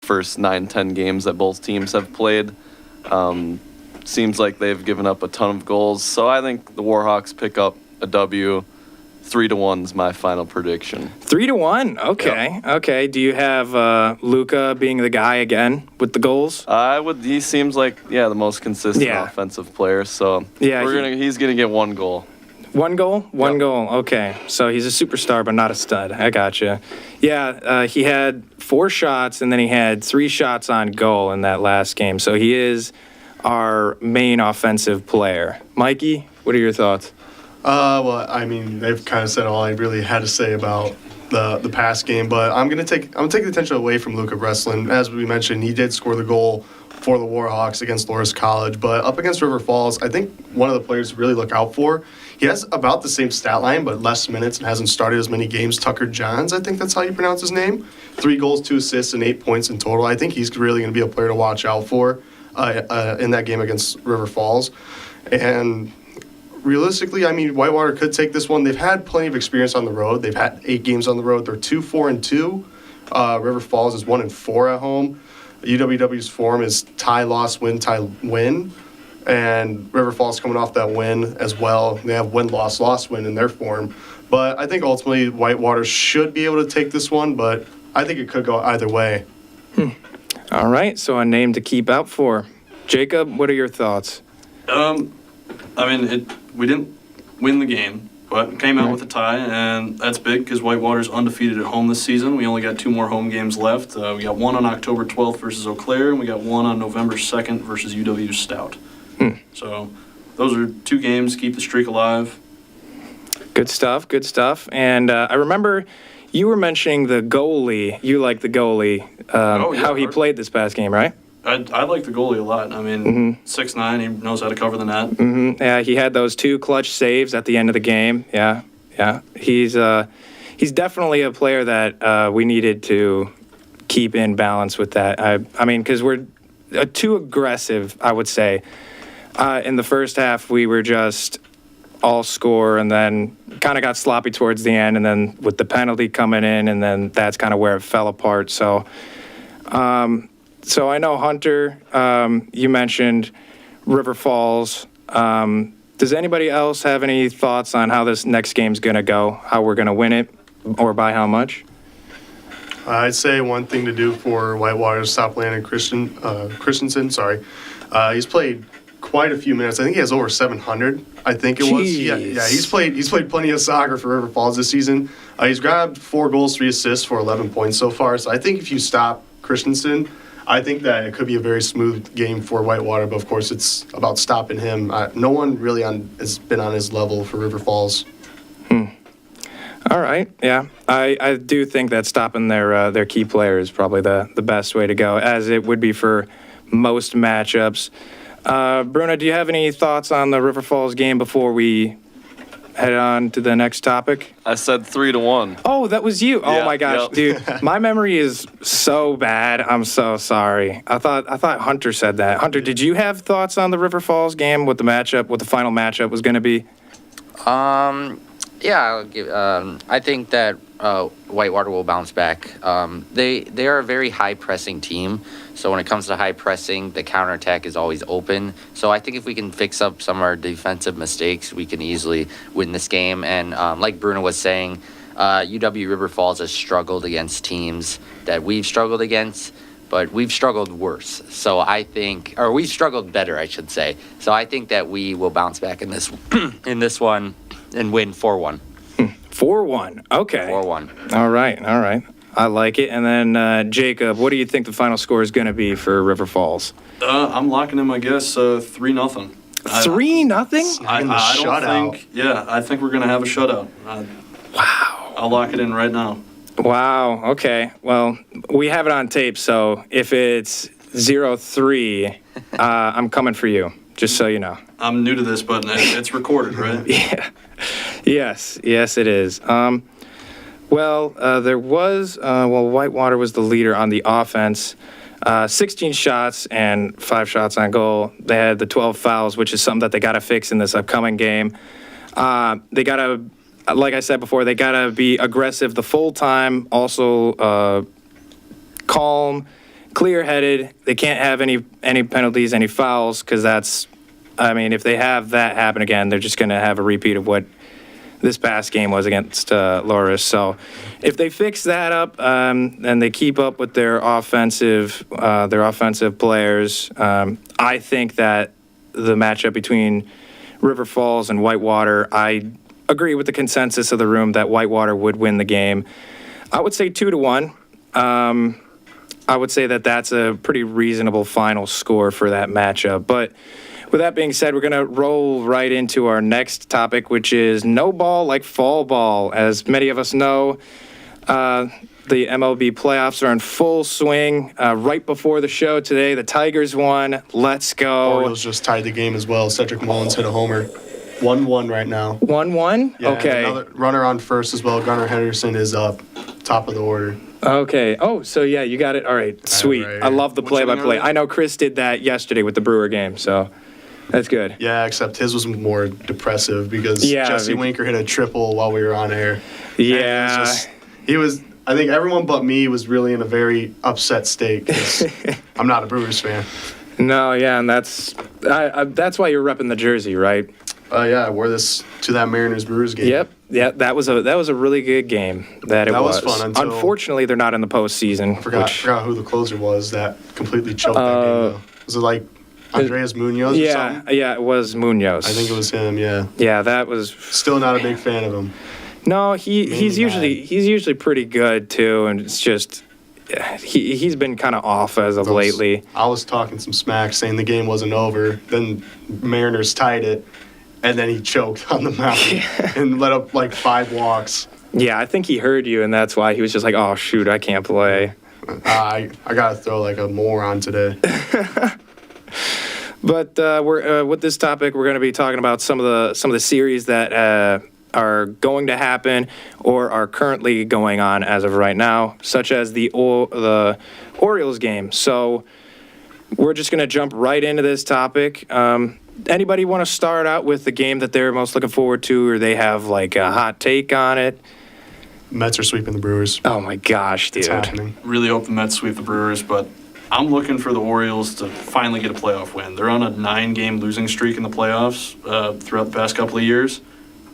first 9-10 games that both teams have played. Seems like they've given up a ton of goals. So I think the Warhawks pick up a W. 3-1 is my final prediction. 3-1. Okay. Yep. Okay. Do you have Luka being the guy again with the goals? He seems like the most consistent offensive player. So he's gonna get 1 goal. 1 goal? 1 goal. Okay. So he's a superstar, but not a stud. I gotcha. Yeah. He had 4 shots, and then he had 3 shots on goal in that last game. So he is our main offensive player. Mikey, what are your thoughts? Well, I mean, they've kind of said all I really had to say about the past game, but I'm gonna take the attention away from Luka Breslin. As we mentioned, he did score the goal for the Warhawks against Loras College, but up against River Falls, I think one of the players to really look out for. He has about the same stat line, but less minutes and hasn't started as many games. Tucker Johns, I think that's how you pronounce his name. 3 goals, 2 assists, and 8 points in total. I think he's really going to be a player to watch out for in that game against River Falls. And realistically, I mean, Whitewater could take this one. They've had plenty of experience on the road. They've had 8 games on the road. They're 2-4-2. River Falls is 1-4 at home. UWW's form is tie, loss, win, tie, win. And River Falls coming off that win as well. They have win, loss, loss, win in their form. But I think ultimately Whitewater should be able to take this one, but I think it could go either way. All right, so a name to keep out for. Jacob, what are your thoughts? We didn't win the game, but came out with a tie, and that's big because Whitewater's undefeated at home this season. We only got 2 more home games left. We got one on October 12th versus Eau Claire, and we got one on November 2nd versus UW Stout. So those are 2 games, keep the streak alive. Good stuff, good stuff. And I remember you were mentioning the goalie. You like the goalie, how he played this past game, right? I like the goalie a lot. I mean, 6'9", he knows how to cover the net. Yeah, he had those 2 clutch saves at the end of the game. Yeah. He's definitely a player that we needed to keep in balance with that. I mean, because we're too aggressive, I would say. In the first half, we were just all score and then kind of got sloppy towards the end, and then with the penalty coming in, and then that's kind of where it fell apart. So I know, Hunter, you mentioned River Falls. Does anybody else have any thoughts on how this next game's going to go, how we're going to win it, or by how much? I'd say one thing to do for Whitewater is stop Landon Christensen. He's played quite a few minutes. I think he has over 700. I think it was. Yeah, he's played plenty of soccer for River Falls this season. He's grabbed 4 goals, 3 assists for 11 points so far. So I think if you stop Christensen, I think that it could be a very smooth game for Whitewater. But of course, it's about stopping him. No one really has been on his level for River Falls. All right, yeah. I do think that stopping their key player is probably the best way to go, as it would be for most matchups. Bruna, do you have any thoughts on the River Falls game before we head on to the next topic? I said 3-1. Oh, that was you. Yeah, oh my gosh, dude. My memory is so bad. I'm so sorry. I thought Hunter said that. Hunter, did you have thoughts on the River Falls game, what the final matchup was going to be? Yeah, I'll give, I think that Whitewater will bounce back. They are a very high-pressing team, so when it comes to high pressing, the counterattack is always open. So I think if we can fix up some of our defensive mistakes, we can easily win this game. And like Bruno was saying, UW River Falls has struggled against teams that we've struggled against, but we've struggled worse. So I think, or we've struggled better, I should say. So I think that we will bounce back in this in this one and win 4-1. 4-1. Okay. 4-1. All right. I like it. And then, Jacob, what do you think the final score is going to be for River Falls? I'm locking in my guess 3-0. 3-0? I think we're going to have a shutout. Wow. I'll lock it in right now. Wow. Okay. Well, we have it on tape, so if it's 0-3, I'm coming for you, just so you know. I'm new to this, but it's recorded, right? Yeah. Yes, it is. There was, Whitewater was the leader on the offense. 16 shots and 5 shots on goal. They had the 12 fouls, which is something that they got to fix in this upcoming game. They got to, like I said before, they got to be aggressive the full time, also calm, clear-headed. They can't have any penalties, any fouls, because that's, I mean, if they have that happen again, they're just going to have a repeat of what this past game was against Loris. So if they fix that up and they keep up with their offensive players, I think that the matchup between River Falls and Whitewater, I agree with the consensus of the room that Whitewater would win the game. I would say 2-1. I would say that that's a pretty reasonable final score for that matchup. But with that being said, we're going to roll right into our next topic, which is no ball like fall ball. As many of us know, the MLB playoffs are in full swing. Right before the show today, the Tigers won. Let's go. Orioles just tied the game as well. Cedric Mullins hit a homer. 1-1 right now. 1-1? Yeah, Okay. Another runner on first as well. Gunnar Henderson is up, top of the order. Okay. Oh, so yeah, you got it. All right. Sweet. right. I love the Which inning play-by-play. are we? I know Chris did that yesterday with the Brewer game, so that's good. Yeah, except his was more depressive because Yeah, Jesse we- Winker hit a triple while we were on air. Yeah. He was, I think everyone but me was really in a very upset state 'cause I'm not a Brewers fan. No, yeah, and that's why you're repping the jersey, right? Yeah, I wore this to that Mariners Brewers game. Yep. Yeah, that was a really good game. That was fun until- Unfortunately, they're not in the postseason. Forgot which- who the closer was that completely choked that game though. Was it like Andreas Munoz or Yeah, something? yeah, it was Munoz. I think it was him, yeah. Yeah, that was. Still not a big fan of him. No, he's Mainly usually pretty good too, and it's just he's been kind of off as of lately. I was talking some smack saying the game wasn't over. Then Mariners tied it, and then he choked on the mound and let up like 5 walks. Yeah, I think he heard you, and that's why he was just like, "Oh shoot, I can't play." I gotta throw like a moron today. But we're with this topic, we're going to be talking about some of the series that are going to happen or are currently going on as of right now, such as the Orioles game. So we're just going to jump right into this topic. Anybody want to start out with the game that they're most looking forward to, or they have like a hot take on it? Mets are sweeping the Brewers. Oh my gosh, dude! It's happening. Really hope the Mets sweep the Brewers, but I'm looking for the Orioles to finally get a playoff win. They're on a 9-game losing streak in the playoffs throughout the past couple of years.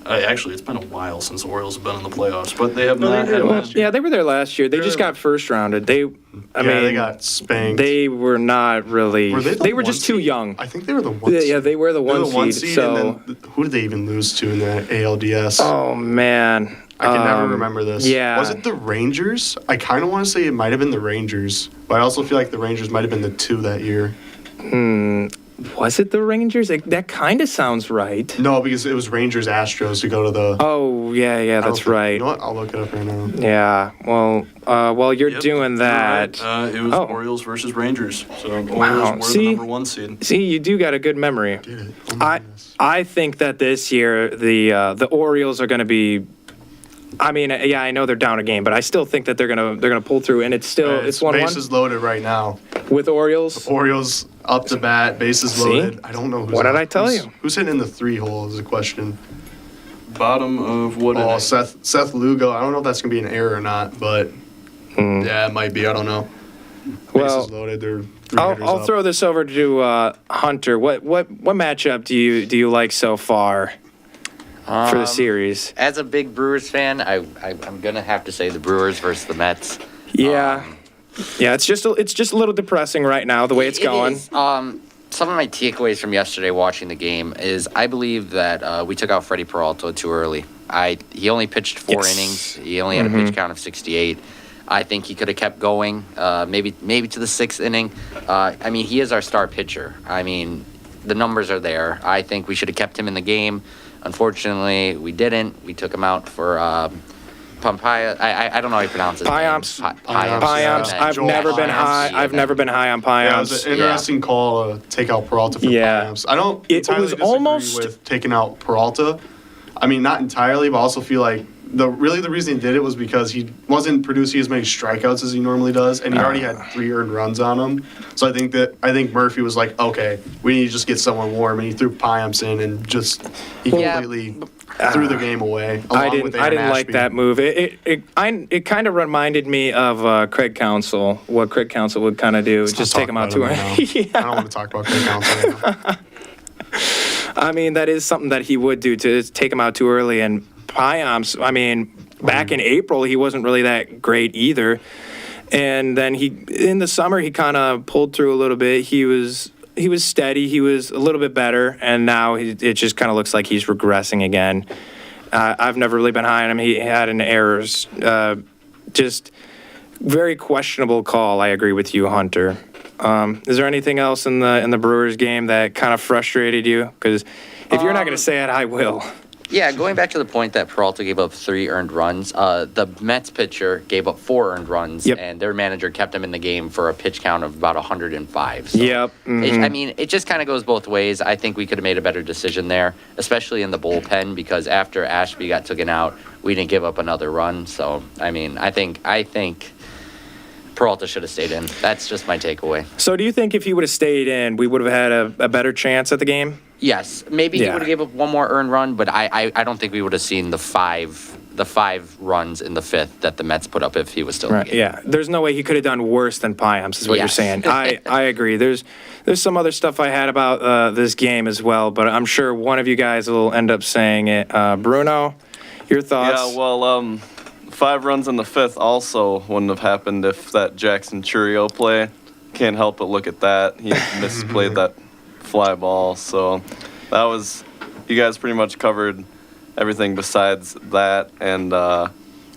Actually, it's been a while since the Orioles have been in the playoffs, but they have not had a Well, win. yeah, they were there last year. They just got first rounded. I mean, They got spanked. they were not really. Were They were one just too seed? young. I think they were the one seed. Yeah, they were the They were one seed. So, and then who did they even lose to in the ALDS? oh man, I can never remember this. Yeah, Was it the Rangers? I kind of want to say it might have been the Rangers, but I also feel like the Rangers might have been the 2 that year. was it the Rangers? That kind of sounds right. No, because it was Rangers Astros to go to the. Oh yeah, I don't that's think- right. You know what? I'll look it up right now. Yeah. Well, while you're Yep, doing you're that, right. It was Oh. Orioles versus Rangers. So Orioles Wow, were see? the number 1 seed. see, you do got a good memory. Did it? Oh my goodness. I think that this year the Orioles are going to be. I mean, yeah, I know they're down a game, but I still think that they're gonna pull through, and it's still it's 1-1 bases loaded right now. with Orioles. Orioles up to bat, bases See? loaded. I don't know who's What did up. I tell Who's- you? Who's hitting in the 3 hole is the question. Bottom of what Oh, inning? Seth Lugo. I don't know if that's gonna be an error or not, but yeah, it might be. I don't know. Well, Bases loaded. They're 3 hitters I'll up. throw this over to Hunter. What matchup do you like so far for the series? As a big Brewers fan, I'm gonna have to say the Brewers versus the Mets. Yeah, yeah. It's just a little depressing right now the way it's It going. is. Some of my takeaways from yesterday watching the game is I believe that we took out Freddie Peralta too early. He only pitched 4 Yes. innings. He only had a pitch count of 68. I think he could have kept going, maybe to the 6th inning. I mean, he is our star pitcher. I mean, the numbers are there. I think we should have kept him in the game. Unfortunately, we didn't. We took him out for Pompaya. I don't know how you pronounce it. Payamps. Payamps, Payamps. yeah. I've Joel never been Payamps. high. I've never been high on Yeah, it was Payamps. an interesting call to take out Peralta for Yeah. Payamps. I don't It entirely was disagree almost- with taking out Peralta. I mean, not entirely, but I also feel like the reason he did it was because he wasn't producing as many strikeouts as he normally does, and he already had 3 earned runs on him. So I think Murphy was like, okay, we need to just get someone warm, and he threw Payamps in and just he Yeah. completely threw the game away. I along with didn't. I Aaron didn't like Ashby. that move. It kind of reminded me of Craig Counsell. What Craig Counsell would kind of do, Let's just not take him talk out too about early. him right now. I don't want to talk about Craig Counsell right now. I mean, that is something that he would do, to take him out too early. And Payamps, I mean, back in April, he wasn't really that great either. And then in the summer, he kind of pulled through a little bit. He was steady. He was a little bit better. And now it just kind of looks like he's regressing again. I've never really been high on him. He had an errors, just very questionable call. I agree with you, Hunter. Is there anything else in the Brewers game that kind of frustrated you? Because if you're not going to say it, I will. Yeah, going back to the point that Peralta gave up 3 earned runs, the Mets pitcher gave up 4 earned runs, Yep. and their manager kept him in the game for a pitch count of about 105. So Yep. I mean, it just kind of goes both ways. I think we could have made a better decision there, especially in the bullpen, because after Ashby got taken out, we didn't give up another run. So, I mean, I think Peralta should have stayed in. That's just my takeaway. So do you think if he would have stayed in, we would have had a better chance at the game? Yes, maybe he Yeah. would have gave up one more earned run, but I don't think we would have seen the five runs in the 5th that the Mets put up if he was still in the game. Yeah. There's no way he could have done worse than Payamps, is what you're Yes. saying. I agree. There's some other stuff I had about this game as well, but I'm sure one of you guys will end up saying it. Bruno, your thoughts? Yeah, well, 5 runs in the 5th also wouldn't have happened if that Jackson Churio play. Can't help but look at that. He misplayed that fly ball. So that was, you guys pretty much covered everything besides that. And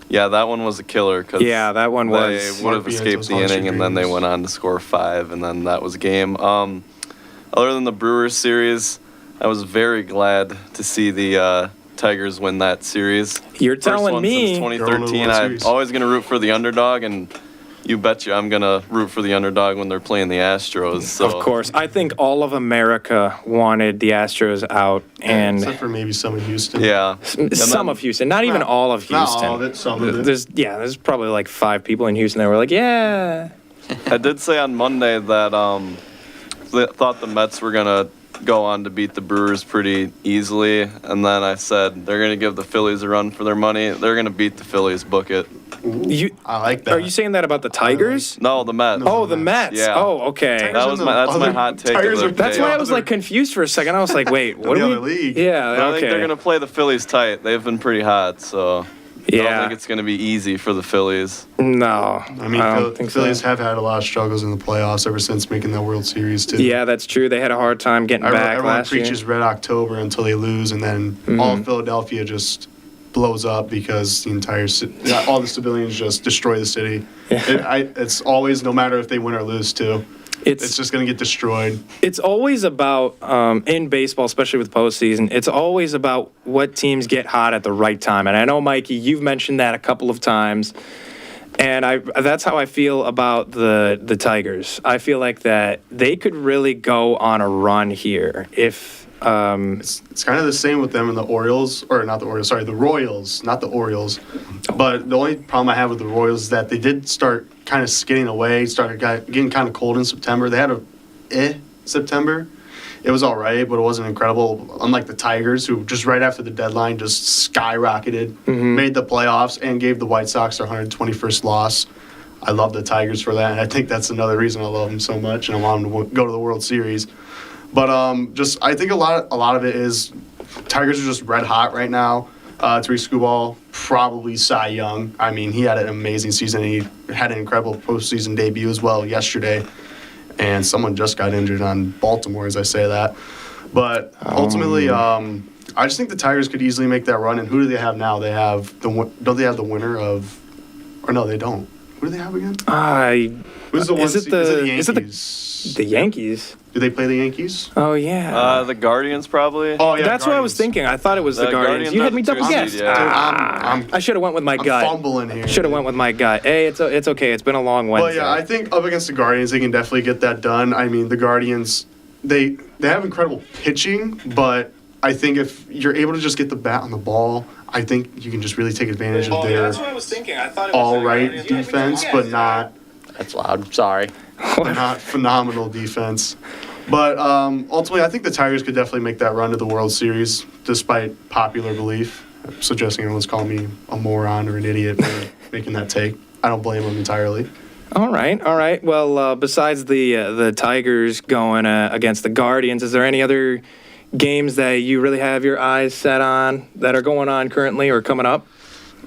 yeah, that one was a killer because Yeah, that one was. they would have Mark escaped Viento's the inning, and then they Dreams. went on to score 5, and then that was game. Other than the Brewers series, I was very glad to see the Tigers win that series. You're First telling one me. since They're on the 2013. World I'm Series. always going to root for the underdog, and you betcha I'm going to root for the underdog when they're playing the Astros. So. Of course. I think all of America wanted the Astros out, and Except for maybe some in Houston. Yeah. And some then- of Houston, not even all of Houston. Not all of it, some of it. There's probably like 5 people in Houston that were like, yeah. I did say on Monday that they thought the Mets were going to go on to beat the Brewers pretty easily, and then I said they're going to give the Phillies a run for their money. They're going to beat the Phillies, book it. You, I like that. are you saying that about the Tigers? No, the Mets. Oh, the Mets. Yeah. Oh, okay. That was that's my hot take. Tigers of are- the That's day. why I was like confused for a second. I was like, wait, what The are we? other league. Yeah, But I okay. think they're going to play the Phillies tight. They've been pretty hot, so I don't yeah. think it's going to be easy for the Phillies. No, I mean, don't think Phillies so. have had a lot of struggles in the playoffs ever since making that World Series, too. Yeah, that's true. They had a hard time getting back Everyone last year. preaches Red October until they lose, and then all of Philadelphia just blows up because the entire all the civilians just destroy the city. It's always, no matter if they win or lose, too. It's just going to get destroyed. It's always about, in baseball, especially with postseason, it's always about what teams get hot at the right time. And I know, Mikey, you've mentioned that a couple of times. And that's how I feel about the Tigers. I feel like that they could really go on a run here if It's kind of the same with them and the Orioles, or not the Orioles, sorry, the Royals, not the Orioles. But the only problem I have with the Royals is that they did start kind of skidding away, started getting kind of cold in September. They had September. It was all right, but it wasn't incredible. Unlike the Tigers, who just right after the deadline just skyrocketed, made the playoffs, and gave the White Sox their 121st loss. I love the Tigers for that, and I think that's another reason I love them so much, and I want them to go to the World Series. But I think a lot of it is Tigers are just red hot right now. Tariq Skubal, probably Cy Young. I mean, he had an amazing season. He had an incredible postseason debut as well yesterday. And someone just got injured on Baltimore, as I say that. But ultimately, I just think the Tigers could easily make that run. And who do they have now? They have don't they have the winner of? Or no, they don't. Who do they have again? Who's the one? is it the Yankees? the Yankees? Do they play the Yankees? Oh yeah. The Guardians probably. Oh yeah, That's what I was Guardians. thinking. I thought it was the The Guardians. Guardians You had are me the double 2 guessed. seed, yeah. I'm I should have went with my gut. fumbling here. Should have went with my gut. Hey, it's okay. It's been a long Wednesday. But yeah, I think up against the Guardians, they can definitely get that done. I mean, the Guardians, they have incredible pitching, but I think if you're able to just get the bat on the ball, I think you can just really take advantage of their That's what I was thinking. I thought it was all right defense, but not That's loud. Sorry. phenomenal defense. But ultimately, I think the Tigers could definitely make that run to the World Series, despite popular belief. Suggesting everyone's calling me a moron or an idiot for making that take. I don't blame them entirely. All right. Well, besides the Tigers going against the Guardians, is there any other games that you really have your eyes set on that are going on currently or coming up?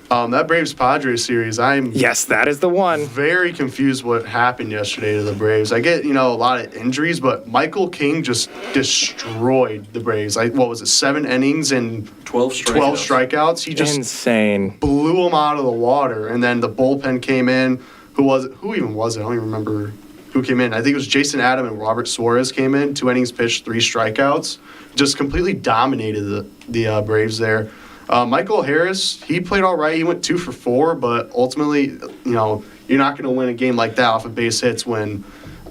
That Braves Padres series, I'm Yes, that is the one. very confused what happened yesterday to the Braves. I get, a lot of injuries, but Michael King just destroyed the Braves. What was it, 7 innings and 12 strikeouts. 12 strikeouts? He just Insane. blew them out of the water. And then the bullpen came in. Who even was it? I don't even remember who came in. I think it was Jason Adam and Robert Suarez came in. 2 innings pitched, 3 strikeouts. Just completely dominated the Braves there. Michael Harris, he played all right. He went 2 for 4, but ultimately, you're not going to win a game like that off of base hits when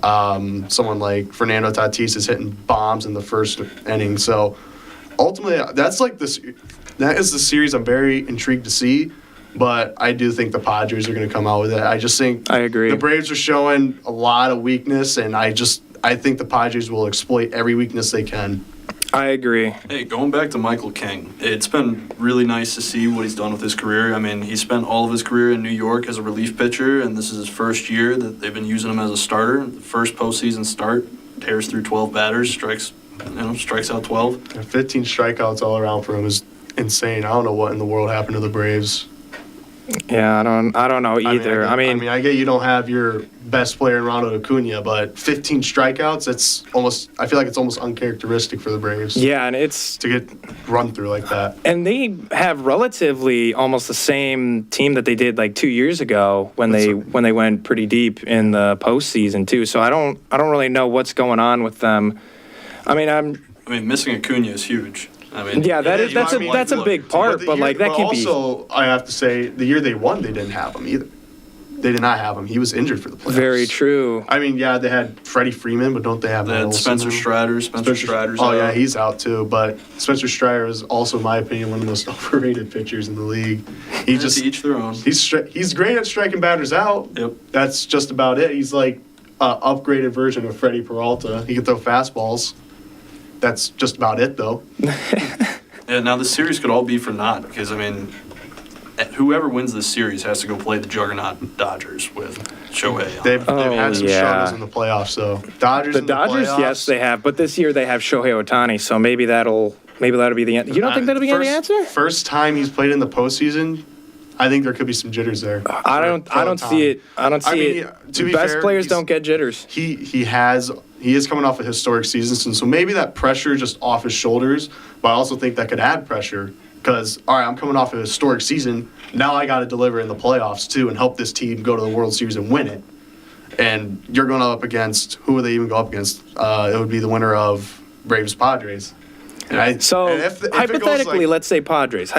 someone like Fernando Tatis is hitting bombs in the first inning. So ultimately, that is the series I'm very intrigued to see. But I do think the Padres are going to come out with it. I just think I agree. the Braves are showing a lot of weakness, and I think the Padres will exploit every weakness they can. I agree. Hey, going back to Michael King, it's been really nice to see what he's done with his career. I mean, he spent all of his career in New York as a relief pitcher, and this is his first year that they've been using him as a starter. The first postseason start, tears through 12 batters, strikes out 12. 15 strikeouts all around for him is insane. I don't know what in the world happened to the Braves. Yeah, I don't know either. I get you don't have your best player in Ronald Acuna, but 15 strikeouts, I feel like it's almost uncharacteristic for the Braves yeah, and it's to get run through like that. and they have relatively almost the same team that they did like 2 years ago when they went pretty deep in the postseason too. So I don't really know what's going on with them. Missing Acuna is huge. Yeah, that's a big part, but that can be. Also, I have to say, the year they won, they didn't have him either. They did not have him. He was injured for the playoffs. Very true. They had Freddie Freeman, but don't they have that? Spencer Strider. Spencer Strider's Oh, out. yeah, he's out too. But Spencer Strider is also, in my opinion, one of the most overrated pitchers in the league. He To each their own. He's great at striking batters out. Yep. That's just about it. He's like an upgraded version of Freddie Peralta. He can throw fastballs. That's just about it, though. Yeah, now the series could all be for naught because, whoever wins this series has to go play the juggernaut Dodgers with Shohei. They've had some yeah. struggles in the playoffs, though. Dodgers. The in Dodgers, playoffs, yes, they have, but this year they have Shohei Ohtani, so maybe that'll be the answer. You don't think that'll be the answer? First time he's played in the postseason, I think there could be some jitters there. I don't see it. I don't see it. To be Best fair, players don't get jitters. He is coming off a historic season, so maybe that pressure just off his shoulders. But I also think that could add pressure because all right, I'm coming off a historic season. Now I got to deliver in the playoffs too and help this team go to the World Series and win it. And you're going up against who would they even go up against? It would be the winner of Braves Padres. Hypothetically, let's say Padres.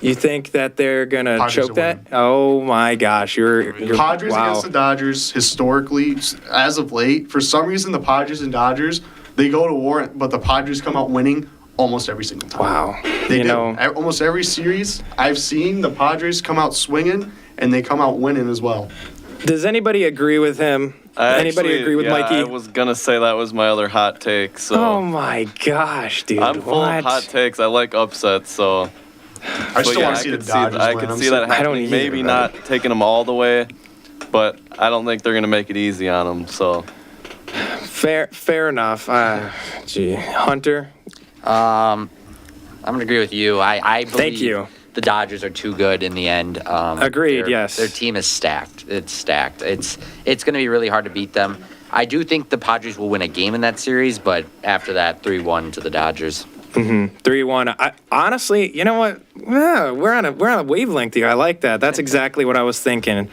You think that they're gonna Padres choke will that? win. Oh my gosh, you're Padres wow. against the Dodgers historically, as of late, for some reason the Padres and Dodgers they go to war, but the Padres come out winning almost every single time. Wow. They You do. know- Almost every series I've seen the Padres come out swinging and they come out winning as well. Does anybody agree with him? Anybody agree with Mikey? I was gonna say that was my other hot take. So Oh my gosh, dude! I'm full what? of hot takes. I like upsets, so. I still yeah, want to see the Dodgers I win. could I'm see so- that I don't happening. either, Maybe but- not taking them all the way, but I don't think they're gonna make it easy on them. So Fair enough. Gee, Hunter. I'm gonna agree with you. I believe Thank you. the Dodgers are too good in the end. Agreed, yes. Their team is stacked. It's stacked. It's gonna be really hard to beat them. I do think the Padres will win a game in that series, but after that, 3-1 to the Dodgers. 3-1. Honestly, you know what? Yeah, we're on a wavelength here. I like that. That's exactly what I was thinking.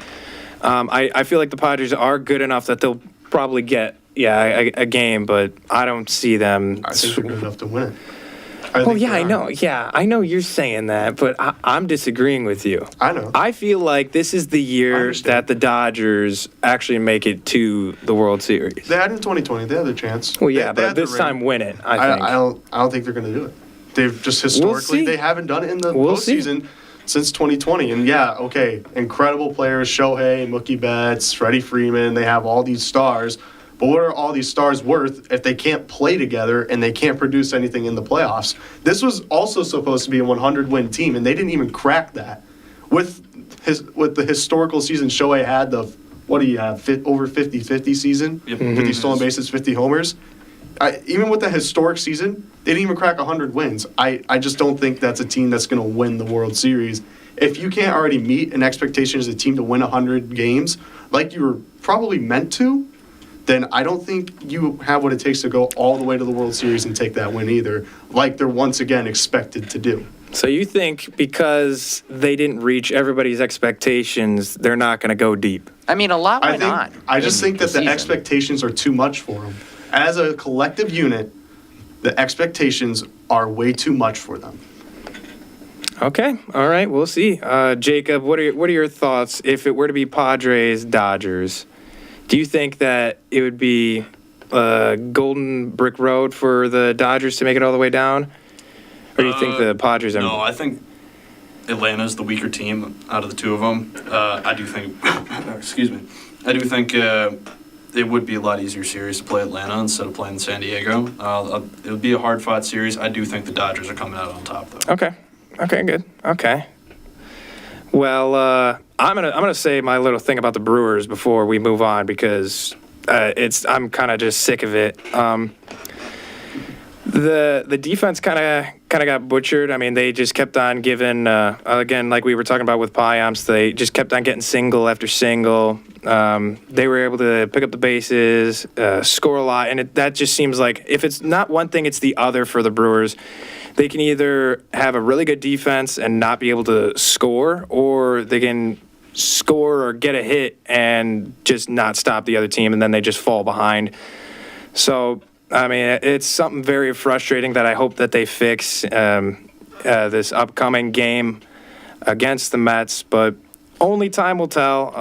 I feel like the Padres are good enough that they'll probably get a game, but I don't see them. I think they're good enough to win it. I Oh think yeah, they I are. know. Yeah, I know you're saying that, but I'm disagreeing with you. I know. I feel like this is the I year understand. that the Dodgers actually make it to the World Series. They had in 2020. They had their chance. Well, They- yeah, they but had the this ring. time win it. I think. I don't think they're going to do it. They've just historically see. they haven't done it in the We'll see. postseason since 2020. And yeah, okay, incredible players: Shohei, Mookie Betts, Freddie Freeman. They have all these stars, but what are all these stars worth if they can't play together and they can't produce anything in the playoffs? This was also supposed to be a 100-win team, and they didn't even crack that. With the historical season Shohei had, what do you have? Over 50-50 season, Yep. 50 stolen bases, 50 homers. Even with the historic season, they didn't even crack 100 wins. I just don't think that's a team that's going to win the World Series. If you can't already meet an expectation as a team to win 100 games, like you were probably meant to, then I don't think you have what it takes to go all the way to the World Series and take that win either, like they're once again expected to do. So you think because they didn't reach everybody's expectations, they're not going to go deep? I mean, a lot went on. I just in think that the season. expectations are too much for them. As a collective unit, the expectations are way too much for them. Okay, all right, we'll see. Jacob, what are your thoughts if it were to be Padres Dodgers? Do you think that it would be golden brick road for the Dodgers to make it all the way down, or do you think the Padres are? No, I think Atlanta's the weaker team out of the two of them. I do think, excuse me, I do think it would be a lot easier series to play Atlanta instead of playing San Diego. It would be a hard-fought series. I do think the Dodgers are coming out on top, though. Okay, good. Okay. Well, I'm gonna say my little thing about the Brewers before we move on because I'm kind of just sick of it. The defense kind of got butchered. I mean, they just kept on giving again, like we were talking about with Payamps, they just kept on getting single after single. They were able to pick up the bases, score a lot, and that just seems like if it's not one thing, it's the other for the Brewers. They can either have a really good defense and not be able to score, or they can score or get a hit and just not stop the other team, and then they just fall behind. So, I mean, it's something very frustrating that I hope that they fix this upcoming game against the Mets, but only time will tell.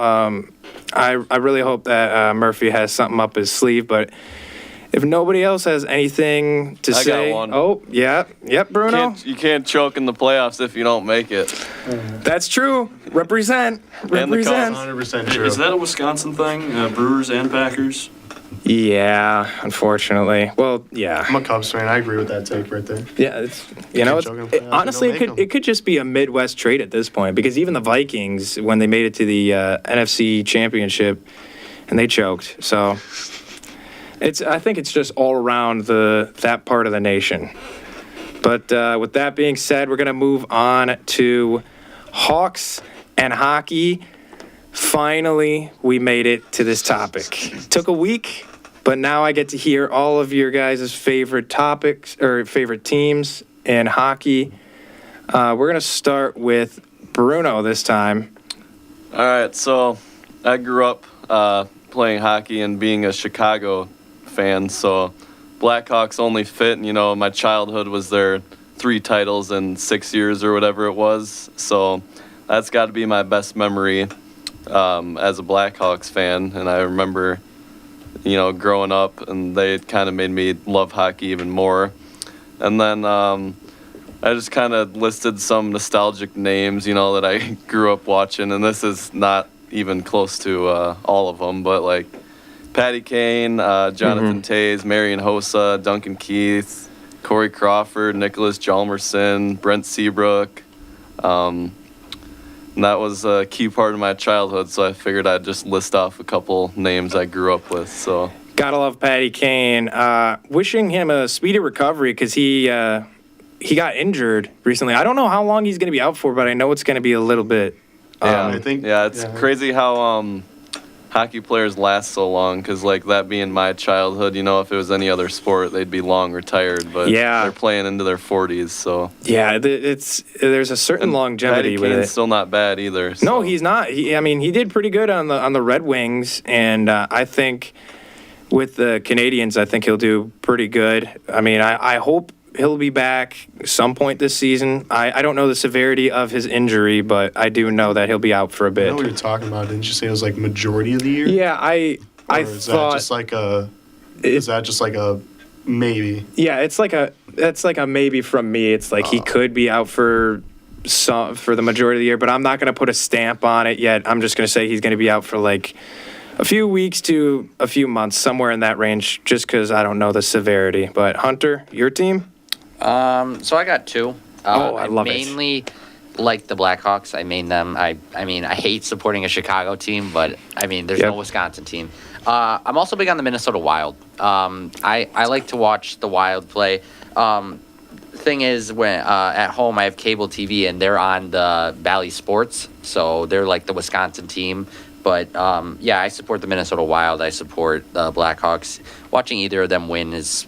I really hope that Murphy has something up his sleeve, but if nobody else has anything to I got say, one. oh yeah, yep, Bruno, You can't choke in the playoffs if you don't make it. that's true. Represent. And the Cubs. 100% true. Is that a Wisconsin thing? Brewers and Packers? Yeah, unfortunately. Well, yeah. I'm a Cubs fan. I agree with that take right there. Yeah, it's choke in the playoffs, honestly, you don't make 'em. it could just be a Midwest trade at this point because even the Vikings, when they made it to the NFC Championship, and they choked. So I think it's just all around that part of the nation. But with that being said, we're gonna move on to Hawks and hockey. Finally, we made it to this topic. Took a week, but now I get to hear all of your guys' favorite topics or favorite teams in hockey. We're going to start with Bruno this time. All right, so I grew up playing hockey and being a Chicago fan, so Blackhawks only fit. My childhood was their 3 titles in 6 years or whatever it was, so that's got to be my best memory as a Blackhawks fan. And I remember, growing up, and they kind of made me love hockey even more. And then I just kind of listed some nostalgic names, that I grew up watching, and this is not even close to all of them, but like Patty Kane, Jonathan Toews, Marian Hossa, Duncan Keith, Corey Crawford, Nicholas Hjalmarsson, Brent Seabrook. And that was a key part of my childhood, so I figured I'd just list off a couple names I grew up with. So Gotta love Patty Kane. Wishing him a speedy recovery because he got injured recently. I don't know how long he's going to be out for, but I know it's going to be a little bit. It's crazy how hockey players last so long, because like that being my childhood, if it was any other sport, they'd be long retired, but they're playing into their 40s, so. Yeah, there's a certain longevity Patty with Kane's it. still not bad either. So. No, he's not. He did pretty good on the Red Wings, and I think with the Canadians, I think he'll do pretty good. I hope he'll be back some point this season. I don't know the severity of his injury, but I do know that he'll be out for a I know bit. what you're talking about. Didn't you say it was like majority of the year? Yeah, I Is that thought just like a? Is that just like a maybe? yeah, it's like a maybe from me. It's like he could be out for the majority of the year, but I'm not going to put a stamp on it yet. I'm just going to say he's going to be out for like a few weeks to a few months, somewhere in that range, just because I don't know the severity. But Hunter, your team? So I got two. I love it. mainly like the Blackhawks. I main them. I mean, I hate supporting a Chicago team, but I mean, there's Yep. no Wisconsin team. I'm also big on the Minnesota Wild. I like to watch the Wild play. Thing is, when at home I have cable TV and they're on the Valley Sports, so they're like the Wisconsin team. But yeah, I support the Minnesota Wild. I support the Blackhawks. Watching either of them win is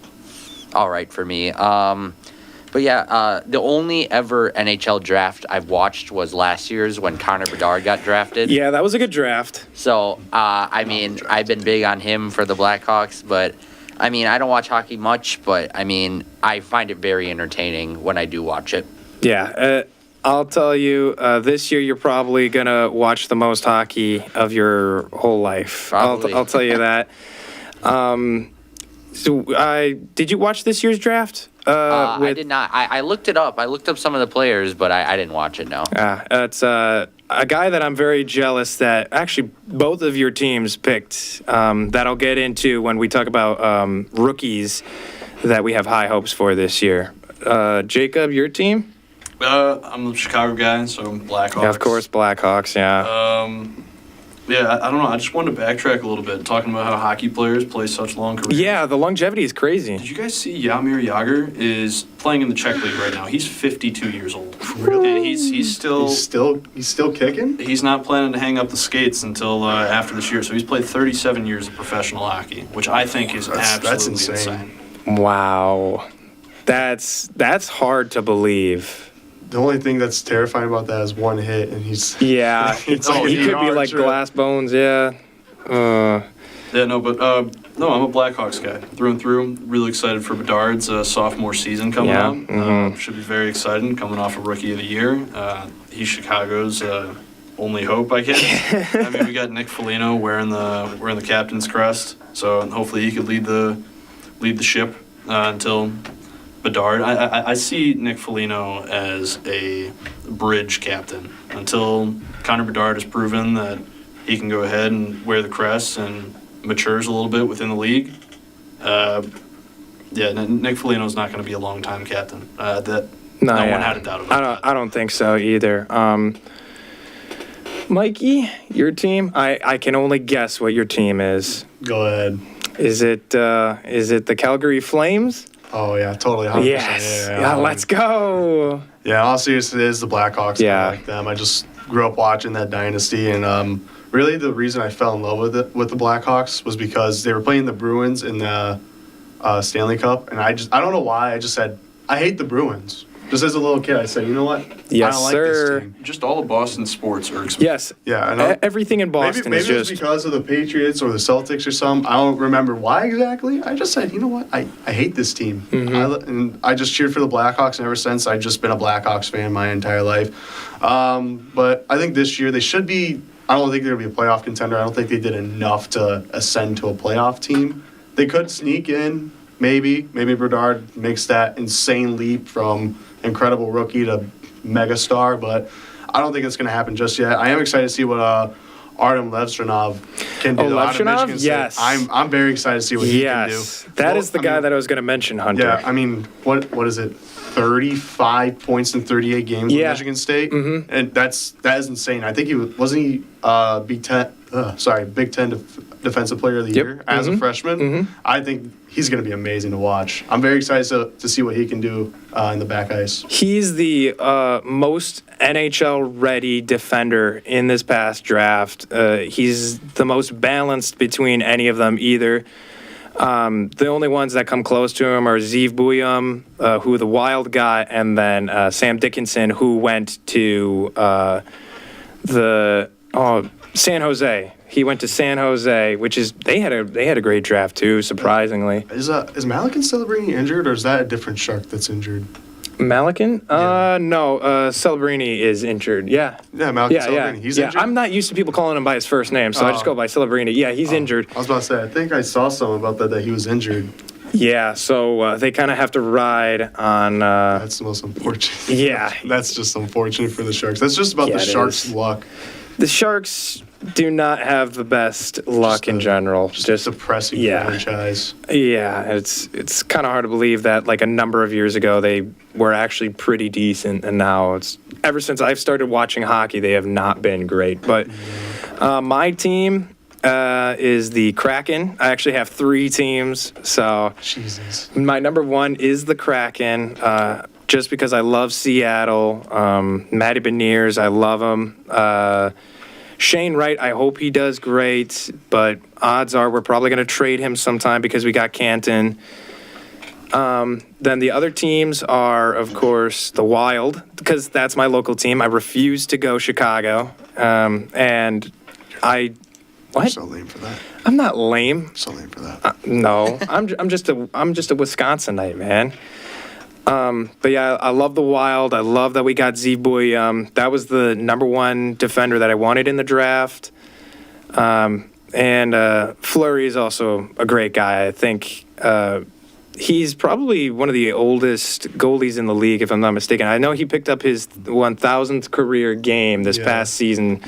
all right for me. But yeah, the only ever NHL draft I've watched was last year's when Connor Bedard got drafted. Yeah, that was a good draft. So, I mean, I've been big on him for the Blackhawks, but I mean, I don't watch hockey much, but I mean, I find it very entertaining when I do watch it. Yeah, I'll tell you, this year you're probably gonna watch the most hockey of your whole life. Probably. I'll tell you that. Did you watch this year's draft? I did not. I looked it up. I looked up some of the players, but I didn't watch it, no. It's a guy that I'm very jealous that actually both of your teams picked. That I'll get into when we talk about rookies that we have high hopes for this year. Jacob, your team? I'm a Chicago guy, so Blackhawks. Yeah, of course, Blackhawks. Yeah. Yeah, I don't know. I just wanted to backtrack a little bit, talking about how hockey players play such long careers. Yeah, the longevity is crazy. Did you guys see Jaromir Jagr is playing in the Czech League right now? He's 52 years old. Really? And he's still He's still kicking. he's not planning to hang up the skates until after this year. So he's played 37 years of professional hockey, which I think is That's absolutely insane. Wow, that's hard to believe. The only thing that's terrifying about that is one hit, and he's Yeah, It's he all could be yard like trip. glass bones. Yeah. Yeah, no, but no, I'm a Blackhawks guy through and through. Really excited for Bedard's sophomore season coming Yeah, up. mhm. Should be very exciting coming off a Rookie of the Year. He's Chicago's only hope, I guess. I mean, we got Nick Foligno wearing the captain's crest, so hopefully he could lead the ship until Bedard. I see Nick Foligno as a bridge captain until Connor Bedard has proven that he can go ahead and wear the crest and matures a little bit within the league. Yeah, Nick Foligno's not going to be a long-time captain. No one had a doubt about that. I don't think so either. Mikey, your team? I can only guess what your team is. go ahead. Is it the Calgary Flames? Oh yeah, totally. 100%. Yes. Yeah, let's go. Yeah, all seriousness, it is the Blackhawks. Yeah. I like them. I just grew up watching that dynasty, and really the reason I fell in love with the Blackhawks was because they were playing the Bruins in the Stanley Cup, and I don't know why. I just said I hate the Bruins. Just as a little kid, I said, you know what? Yes, I don't like sir. this team. Just all of Boston sports irks me. Yes. Yeah, I know. Everything in Boston Maybe is it was just. because of the Patriots or the Celtics or something. I don't remember why exactly. I just said, you know what? I hate this team. Mm-hmm. And I just cheered for the Blackhawks, and ever since, I've just been a Blackhawks fan my entire life. But I think this year they should be. I don't think they're going to be a playoff contender. I don't think they did enough to ascend to a playoff team. They could sneak in, maybe. Maybe Bedard makes that insane leap from incredible rookie to megastar, but I don't think it's going to happen just yet. I am excited to see what Artem Levstranov can do. Oh, though, out of Levstranov? Michigan State. Yes. I'm very excited to see what he can do. Yes. That is the guy that I was going to mention, Hunter. Yeah, I mean, what is it? 35 points in 38 games Yeah. with Michigan State, and that is insane. I think wasn't he Big Ten Defensive Player of the Yep. Year as a freshman. I think he's going to be amazing to watch. I'm very excited to see what he can do in the back ice. He's the most NHL-ready defender in this past draft. He's the most balanced between any of them either. The only ones that come close to him are Zeev Buyum, who the Wild got, and then Sam Dickinson, who went to San Jose. He went to San Jose, which is they had a great draft too, surprisingly. Is Malikin Celebrini injured, or is that a different Shark that's injured? Malikin? Yeah. No, Celebrini is injured. Yeah. Yeah, Malikin Celebrini. He's injured. I'm not used to people calling him by his first name, so I just Oh. go by Celebrini. Yeah, he's injured. I was about to say, I think I saw something about that he was injured. Yeah, so they kind of have to ride on. That's the most unfortunate. Yeah. That's just unfortunate for the Sharks. That's just about Yeah, the it Sharks' is. luck. The Sharks do not have the best luck in general. Just depressing yeah. franchise. Yeah, it's kind of hard to believe that like a number of years ago they were actually pretty decent, and now it's ever since I've started watching hockey they have not been great. But my team is the Kraken. I actually have 3 teams, so Jesus. my number 1 is the Kraken. Just because I love Seattle, Matty Beniers, I love him. Shane Wright, I hope he does great, but odds are we're probably going to trade him sometime because we got Canton. Then the other teams are, of course, the Wild, because that's my local team. I refuse to go Chicago, and I. I'm What? so lame for that. I'm not lame. So lame for that. No, I'm just a Wisconsinite, man. But yeah, I love the Wild. I love that we got Zeboy. That was the number 1 defender that I wanted in the draft. And Fleury is also a great guy. I think he's probably one of the oldest goalies in the league, if I'm not mistaken. I know he picked up his 1,000th career game this Yeah. past season.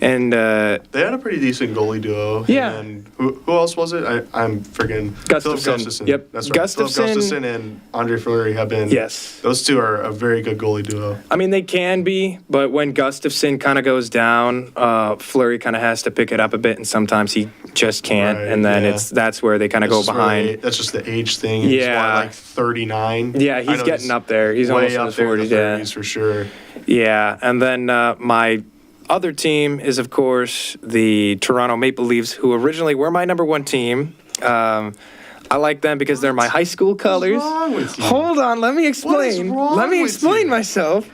And They had a pretty decent goalie duo. Yeah. And who else was it? I'm forgetting. Gustafson. Philip Gustafson. Yep. That's right. Gustafson- Philip Gustafson and Andre Fleury have been. yes. Those two are a very good goalie duo. I mean, they can be, but when Gustafson kind of goes down, Fleury kind of has to pick it up a bit, and sometimes he just can't. Right, and then yeah. that's where they kind of go That's just where behind. that's just the age thing. He's Yeah. what, like 39. Yeah, I he's know getting up there. He's almost way in up his there in 40s. the Yeah. 30s for sure. Yeah, and then my other team is, of course, the Toronto Maple Leafs, who originally were my number 1 team. I like them because they're my high school colors. wrong with you? Hold on, let me explain. wrong Let me with explain you? myself.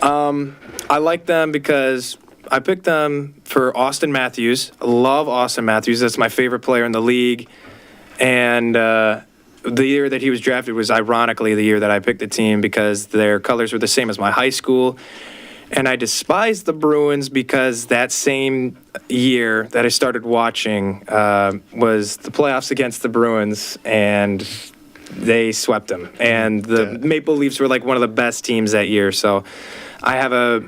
I like them because I picked them for Austin Matthews. I love Austin Matthews. That's my favorite player in the league. And the year that he was drafted was ironically the year that I picked the team because their colors were the same as my high school. And I despised the Bruins because that same year that I started watching was the playoffs against the Bruins, and they swept them. And the Yeah. Maple Leafs were like one of the best teams that year. So I have a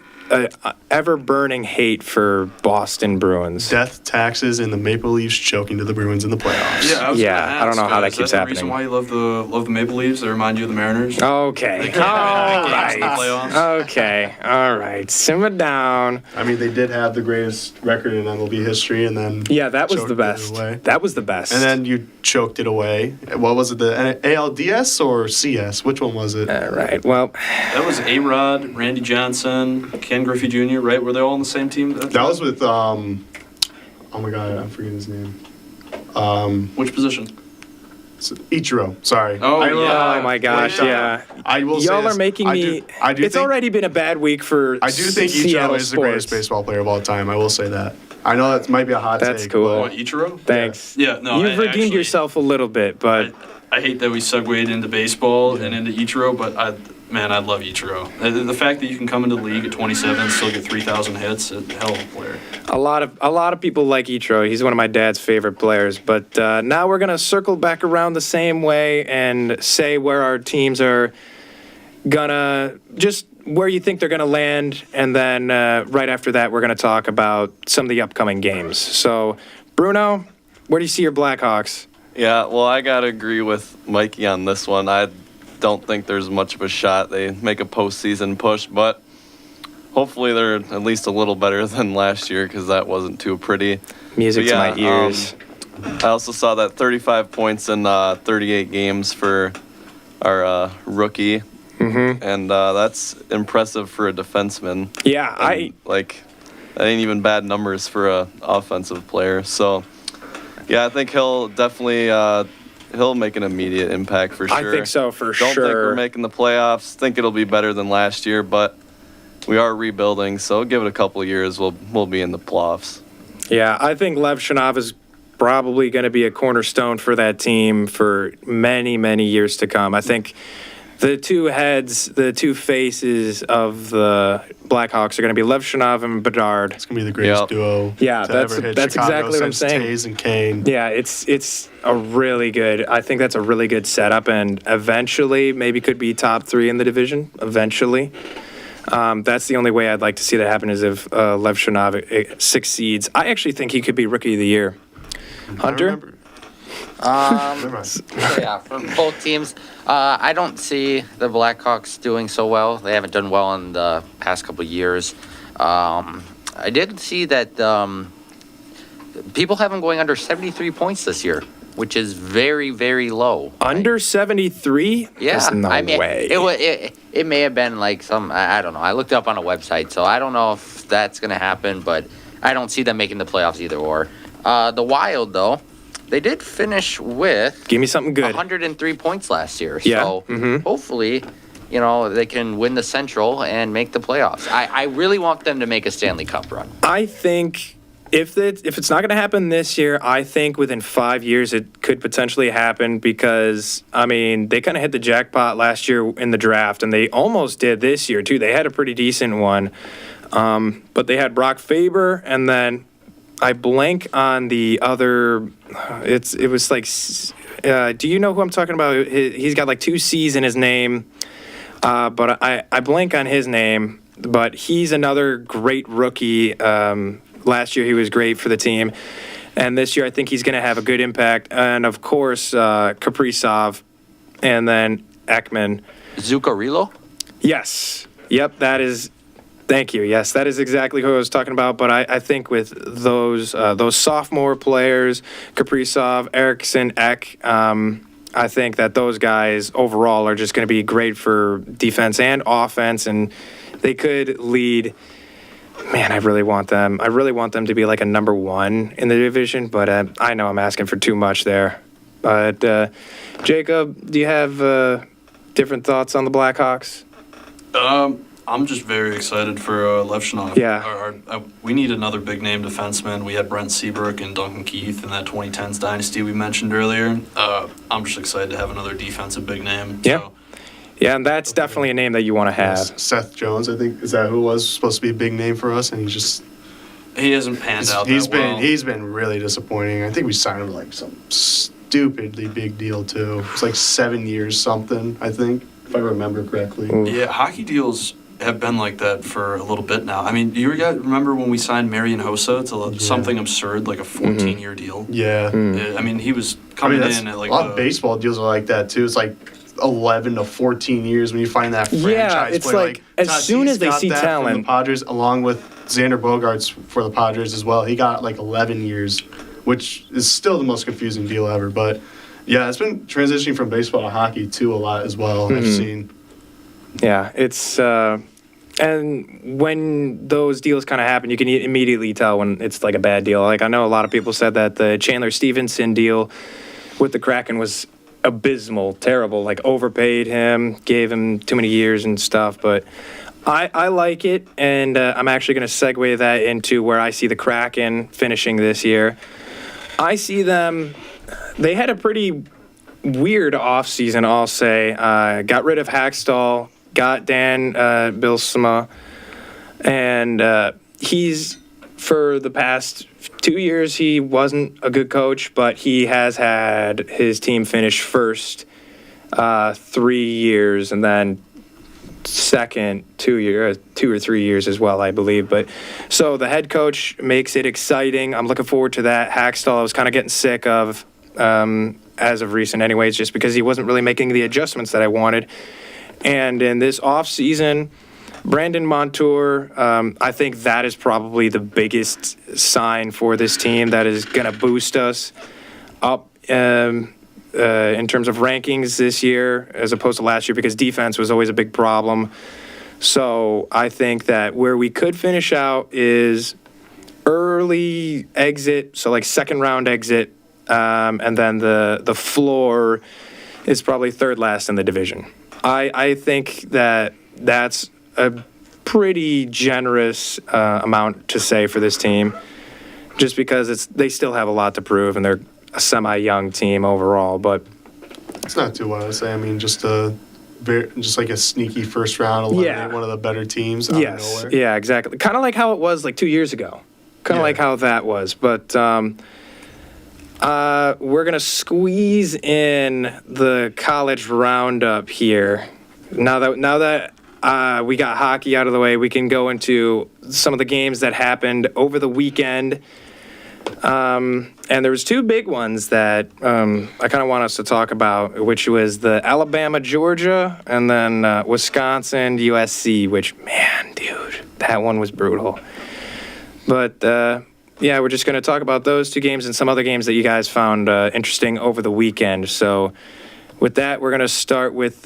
ever-burning hate for Boston Bruins. Death, taxes, and the Maple Leafs choking to the Bruins in the playoffs. Yeah, I was Yeah, gonna I don't know ask, how that is keeps the happening. reason why you love the Maple Leafs? They remind you of the Mariners? Okay. All All right. right. Okay. All right. Simmer down. I mean, they did have the greatest record in MLB history, and then Yeah, that was choked the it best. away. That was the best. And then you choked it away. What was it? The ALDS or CS? Which one was it? All right. Well, That was A-Rod, Randy Johnson, Ken Griffey Jr., right? Were they all on the same team? That was with oh my god, I forget his name. Which position? Ichiro. Sorry. Oh, yeah. oh my gosh, yeah. I will say Y'all this, are making me. I do it's think, already been a bad week for. I do think Seattle Ichiro is the greatest sports. baseball player of all time. I will say that. I know that might be a hot That's take. cool. What, Ichiro? Thanks. Yeah, no, You've I redeemed actually- yourself a little bit, but I hate that we segued into baseball and into Ichiro, but I love Ichiro. The fact that you can come into the league at 27 and still get 3,000 hits, a hell of a player. a lot of people like Ichiro. He's one of my dad's favorite players. But now we're gonna circle back around the same way and say where our teams are gonna just where you think they're gonna land, and then right after that we're gonna talk about some of the upcoming games. So, Bruno, where do you see your Blackhawks? Yeah, well, I got to agree with Mikey on this one. I don't think there's much of a shot they make a postseason push, but hopefully they're at least a little better than last year because that wasn't too pretty. Music But to yeah, my ears. I also saw that 35 points in 38 games for our rookie, and that's impressive for a defenseman. Yeah, And, that ain't even bad numbers for a offensive player. So, yeah, I think he'll definitely he'll make an immediate impact for sure. I think so for Don't sure. think we're making the playoffs. Think it'll be better than last year, but we are rebuilding. So give it a couple of years, we'll be in the playoffs. Yeah, I think Lev Shanov is probably going to be a cornerstone for that team for many, many years to come. I think the two heads, the two faces of the Blackhawks are going to be Lev Shanov and Bedard. It's gonna be the greatest Yep. duo. Yeah, to that's- ever hit that's Chicago exactly what I'm since saying. Taves and Kane. Yeah, it's a really good. I think that's a really good setup, and eventually maybe could be top 3 in the division. Eventually, that's the only way I'd like to see that happen is if Lev Shanov succeeds. I actually think he could be Rookie of the Year. I Hunter. remember. Never mind. So yeah, for both teams, I don't see the Blackhawks doing so well. They haven't done well in the past couple of years. I did see that people have them going under 73 points this year, which is very, very low. Under 73? Yeah, There's no I mean, way. it may have been like some, I don't know. I looked up on a website, so I don't know if that's going to happen, but I don't see them making the playoffs either or. The Wild, though, they did finish with Give me something good. 103 points last year. Yeah, So mhm. hopefully, they can win the Central and make the playoffs. I really want them to make a Stanley Cup run. I think if it's not going to happen this year, I think within 5 years it could potentially happen because, I mean, they kind of hit the jackpot last year in the draft, and they almost did this year, too. They had a pretty decent one. But they had Brock Faber, and then I blank on the other. It was like, do you know who I'm talking about? He's got like 2 C's in his name, but I blank on his name. But he's another great rookie. Last year he was great for the team, and this year I think he's going to have a good impact. And of course, Kaprizov, and then Ekman. Zuccarello? Yes. Yep, that is. Thank you. Yes, that is exactly who I was talking about. But I think with those sophomore players, Kaprizov, Eriksson, Ek, I think that those guys overall are just going to be great for defense and offense, and they could lead. Man, I really want them. I really want them to be like a number 1 in the division, but I know I'm asking for too much there. But Jacob, do you have different thoughts on the Blackhawks? I'm just very excited for Lev Shanov. Yeah. We need another big name defenseman. We had Brent Seabrook and Duncan Keith in that 2010s dynasty we mentioned earlier. I'm just excited to have another defensive big name. Yeah. So, Yeah, and that's definitely a name that you want to have. Seth Jones, I think, is that who was supposed to be a big name for us, and he hasn't panned out he's that been well. he's been really disappointing. I think we signed him like some stupidly big deal too. It's like 7 years something, I think, if I remember correctly. Yeah, hockey deals have been like that for a little bit now. I mean, do you guys remember when we signed Marian Hossa to something absurd, like a 14-year deal? Yeah. I mean, he was I mean, coming that's, in at a like lot of baseball deals are like that too. It's like 11 to 14 years when you find that franchise Yeah, it's player. like, as soon as they got see that from talent- the Padres, along with Xander Bogaerts for the Padres as well. He got like 11 years, which is still the most confusing deal ever. But yeah, it's been transitioning from baseball to hockey too a lot as well. I've seen. Yeah, it's and when those deals kind of happen, you can immediately tell when it's like a bad deal. Like I know a lot of people said that the Chandler Stevenson deal with the Kraken was abysmal, terrible, like overpaid him, gave him too many years and stuff, but I like it, and I'm actually going to segue that into where I see the Kraken finishing this year. I see them, they had a pretty weird offseason, I'll say. Got rid of Hackstall, got Dan Bilsma, and he's, for the past 2 years, he wasn't a good coach, but he has had his team finish first 3 years, and then second 2 or 3 years as well, I believe. But so the head coach makes it exciting. I'm looking forward to that. Hackstall, I was kind of getting sick of as of recent anyways, just because he wasn't really making the adjustments that I wanted. And in this offseason, Brandon Montour, I think that is probably the biggest sign for this team that is going to boost us up in terms of rankings this year as opposed to last year, because defense was always a big problem. So I think that where we could finish out is early exit, so like second round exit, and then the floor is probably third last in the division. I think that that's a pretty generous amount to say for this team. just because they still have a lot to prove and they're a semi-young team overall. But It's not too wild to say. I mean, just like a sneaky first round, eliminate Yeah. one of the better teams out of yes, nowhere. yeah, exactly. Kind of like how it was like 2 years ago. Kind of Yeah. like how that was. But we're gonna squeeze in the college roundup here. Now that we got hockey out of the way, we can go into some of the games that happened over the weekend. And there was two big ones that I kind of want us to talk about, which was the Alabama-Georgia and then Wisconsin-USC, which, man, dude, that one was brutal. But, yeah, we're just going to talk about those two games and some other games that you guys found interesting over the weekend. So with that, we're going to start with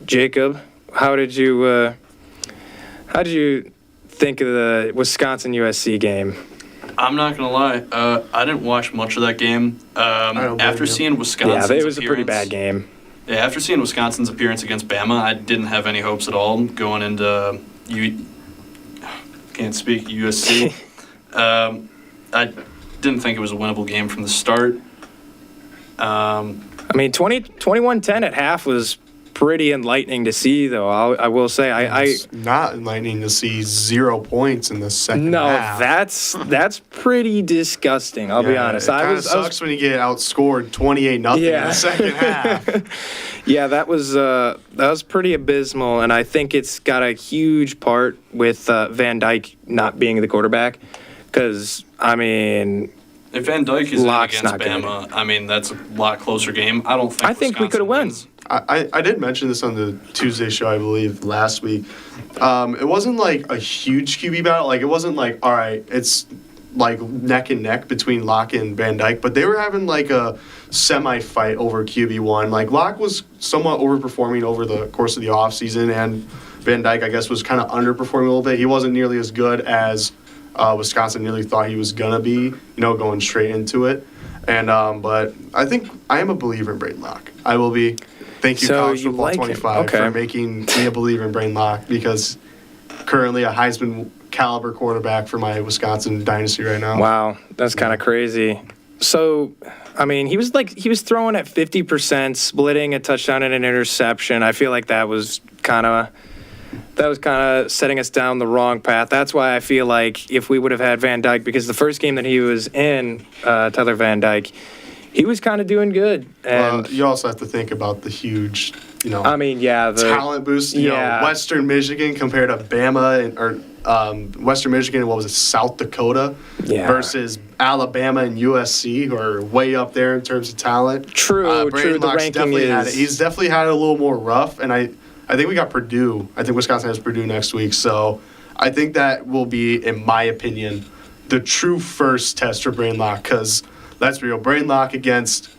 Jacob. How did you think of the Wisconsin-USC game? I'm not gonna lie. I didn't watch much of that game. don't blame After you. seeing Wisconsin's Yeah, it was a pretty appearance- bad game. Yeah, after seeing Wisconsin's appearance against Bama, I didn't have any hopes at all going into can't speak USC. I didn't think it was a winnable game from the start. I mean, 21-10 at half was pretty enlightening to see, though. I will say, It's not enlightening to see 0 points in the second no, half. that's pretty disgusting. I'll be Yeah, honest. It kind of sucks when you get outscored 28-0 in Yeah. the second half. Yeah, that was pretty abysmal, and I think it's got a huge part with Van Dyke not being the quarterback, because I mean, If Van Dyke is in Lock's against not good. Bama, I mean that's a lot closer game. I don't think. I think we could have won. wins. I did mention this on the Tuesday show, I believe, last week. It wasn't like a huge QB battle. Like, it wasn't like, all right, it's like neck and neck between Locke and Van Dyke, but they were having like a semi-fight over QB1. Like, Locke was somewhat overperforming over the course of the offseason, and Van Dyke, I guess, was kind of underperforming a little bit. He wasn't nearly as good as Wisconsin nearly thought he was going to be, going straight into it. And but I think I am a believer in Braden Locke. I will be. Thank you, So College you Football like him. 25, Okay. for making me a believer in Braden Locke, because currently a Heisman caliber quarterback for my Wisconsin dynasty right now. wow, that's kind of crazy. So, I mean, he was throwing at 50%, splitting a touchdown and an interception. I feel like that was kind of setting us down the wrong path. That's why I feel like if we would have had Van Dyke, because the first game that he was in, Tyler Van Dyke, he was kind of doing good. And You also have to think about the huge, I mean, yeah, talent boost. You yeah. know, Western Michigan compared to Bama or Western Michigan, and what was it, South Dakota, Yeah. versus Alabama and USC, who are way up there in terms of talent. True, Braden true. The Locke's ranking definitely had it. is. He's definitely had it a little more rough, and I think we got Purdue. I think Wisconsin has Purdue next week, so I think that will be, in my opinion, the true first test for Braden Locke, because let's be real, Braden Locke against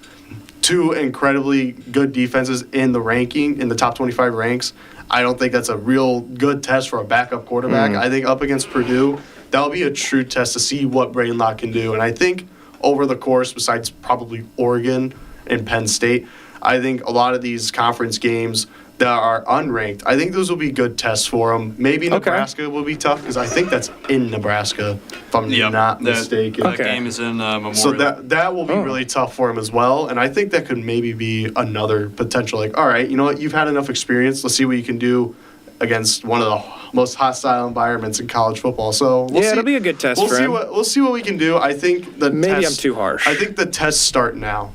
two incredibly good defenses in the ranking, in the top 25 ranks. I don't think that's a real good test for a backup quarterback. I think up against Purdue, that'll be a true test to see what Braden Locke can do. And I think over the course, besides probably Oregon and Penn State, I think a lot of these conference games that are unranked, I think those will be good tests for him. Maybe Nebraska will be tough, because I think that's in Nebraska, if I'm not mistaken. That Okay. game is in Memorial. So that will be really tough for him as well. And I think that could maybe be another potential, like, all right, you know what, you've had enough experience. Let's see what you can do against one of the most hostile environments in college football. So we'll see. It'll be a good test We'll for see him. we'll see what we can do. I think the Maybe tests- I'm too harsh. I think the tests start now.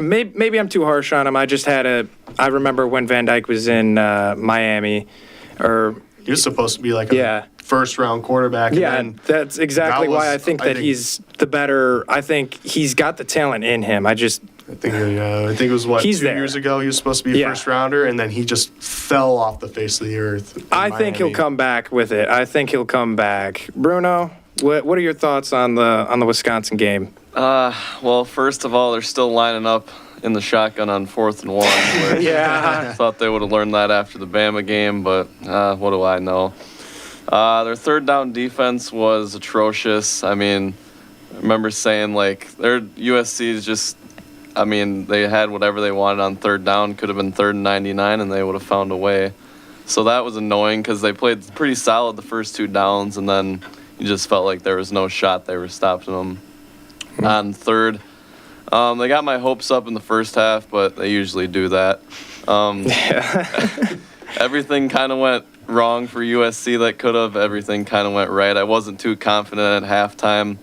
Maybe I'm too harsh on him. I remember when Van Dyke was in Miami, or He was supposed to be like a Yeah. first round quarterback. yeah, And then that's exactly that why was- I think I that think- he's the better. I think he's got the talent in him. I think it was what, He's 2 there. years ago he was supposed to be a Yeah. first rounder, and then he just fell off the face of the earth. in I think he'll Miami. come back with it. I think he'll come back. Bruno, what are your thoughts on the Wisconsin game? Well, first of all, they're still lining up in the shotgun on 4th and 1. Which Yeah. I thought they would have learned that after the Bama game, but what do I know? Their third down defense was atrocious. I mean, I remember saying, like, their USC is just, I mean, they had whatever they wanted on third down. Could have been 3rd and 99, and they would have found a way. So that was annoying because they played pretty solid the first two downs, and then you just felt like there was no shot they were stopping them. On third, they got my hopes up in the first half, but they usually do that. Everything kind of went wrong for USC that could have. Everything kind of went right. I wasn't too confident at halftime,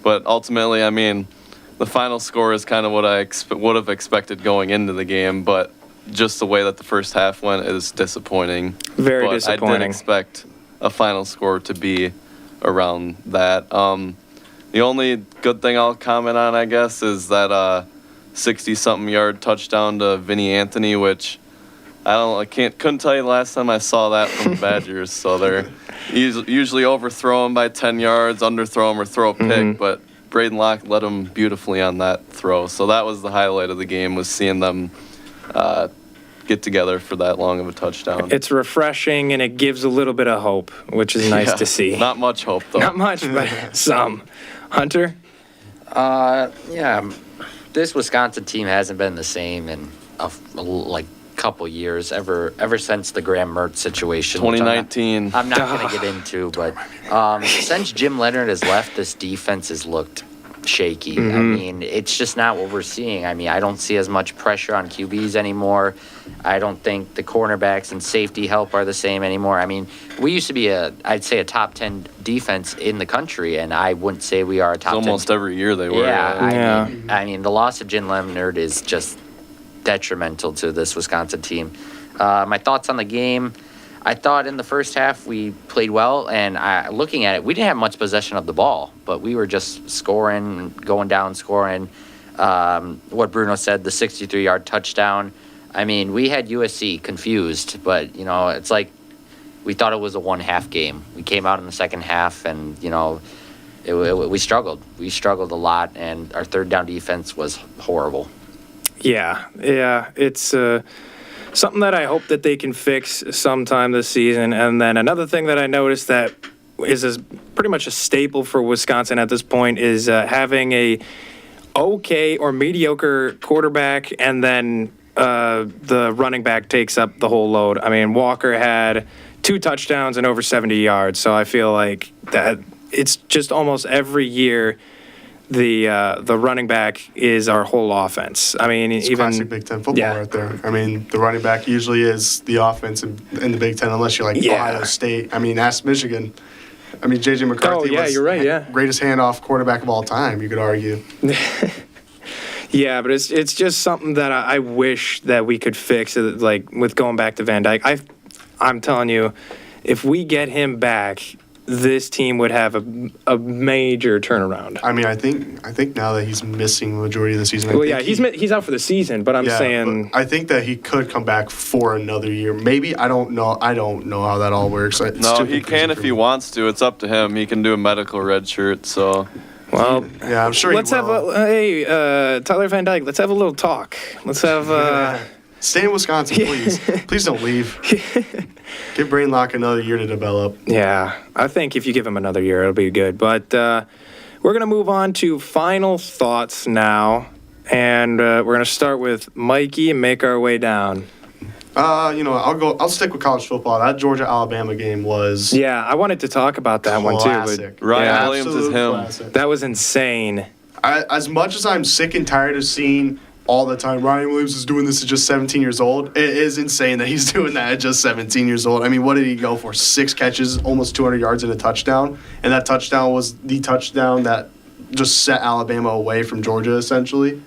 but ultimately, I mean, the final score is kind of what I would have expected going into the game, but just the way that the first half went is disappointing. Very but I disappointing. did expect a final score to be around that. The only good thing I'll comment on, I guess, is that 60-something yard touchdown to Vinny Anthony, which couldn't tell you the last time I saw that from the Badgers. So they're usually overthrow him by 10 yards, underthrow him, or throw a pick, but Braden Locke led him beautifully on that throw. So that was the highlight of the game, was seeing them get together for that long of a touchdown. It's refreshing, and it gives a little bit of hope, which is nice Yeah, to see. Not much hope, though. Not much, but some. Hunter? Yeah, this Wisconsin team hasn't been the same in like couple years ever since the Graham Mertz situation. which 2019. I'm not going to get into, but since Jim Leonard has left, this defense has looked shaky. I mean, it's just not what we're seeing. I mean, I don't see as much pressure on QBs anymore. I don't think the cornerbacks and safety help are the same anymore. I mean, we used to be I'd say a top 10 defense in the country, and I wouldn't say we are a top 10. Almost every year they were. Yeah, I mean, the loss of Jim Leonard is just detrimental to this Wisconsin team. My thoughts on the game, I thought in the first half we played well, and looking at it, we didn't have much possession of the ball, but we were just scoring, going down, scoring. What Bruno said, the 63-yard touchdown. I mean, we had USC confused, but, you know, it's like we thought it was a one-half game. We came out in the second half, and, you know, we struggled. We struggled a lot, and our third down defense was horrible. Yeah, it's something that I hope that they can fix sometime this season. And then another thing that I noticed that is pretty much a staple for Wisconsin at this point is having a okay or mediocre quarterback, and then the running back takes up the whole load. I mean, Walker had 2 touchdowns and over 70 yards, so I feel like that it's just almost every year the running back is our whole offense. I mean, It's even classic Big Ten football yeah. right there. I mean, the running back usually is the offense in the Big Ten, unless you're like Yeah. Ohio State. I mean, ask Michigan. I mean, J.J. McCarthy yeah, was you're right, yeah. greatest handoff quarterback of all time, you could argue. Yeah, but it's just something that I wish that we could fix. Like with going back to Van Dyke, I'm telling you, if we get him back, this team would have a major turnaround. I mean, I think now that he's missing the majority of the season. Well, yeah, he's out for the season, but I'm saying but I think that he could come back for another year. Maybe, I don't know how that all works. It's No, too he confusing can if for he me. wants to. It's up to him. He can do a medical red shirt, so well. Yeah, I'm sure Let's he have will. Tyler Van Dyke. Let's have a little talk. Let's have. Stay in Wisconsin, please. Please don't leave. Give Braden Locke another year to develop. Yeah, I think if you give him another year, it'll be good. But we're going to move on to final thoughts now. And we're going to start with Mikey and make our way down. I'll stick with college football. That Georgia-Alabama game was Yeah, I wanted to talk about that one too. classic. Ryan Yeah, Williams is Absolute him. classic. That was insane. As much as I'm sick and tired of seeing all the time Ryan Williams is doing this at just 17 years old, it is insane that he's doing that at just 17 years old. I mean, what did he go for? 6 catches, almost 200 yards and a touchdown. And that touchdown was the touchdown that just set Alabama away from Georgia, essentially.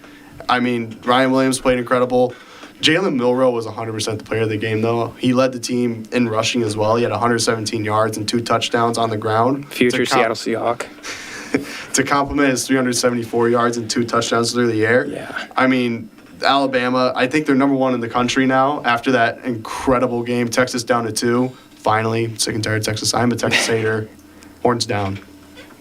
I mean, Ryan Williams played incredible. Jalen Milroe was 100% the player of the game, though. He led the team in rushing as well. He had 117 yards and 2 touchdowns on the ground. Future Seattle Seahawk. To complement his 374 yards and 2 touchdowns through the air. Yeah. I mean, Alabama, I think they're number 1 in the country now after that incredible game. Texas down to 2. Finally, sick and tired of Texas. I'm a Texas hater. Horns down.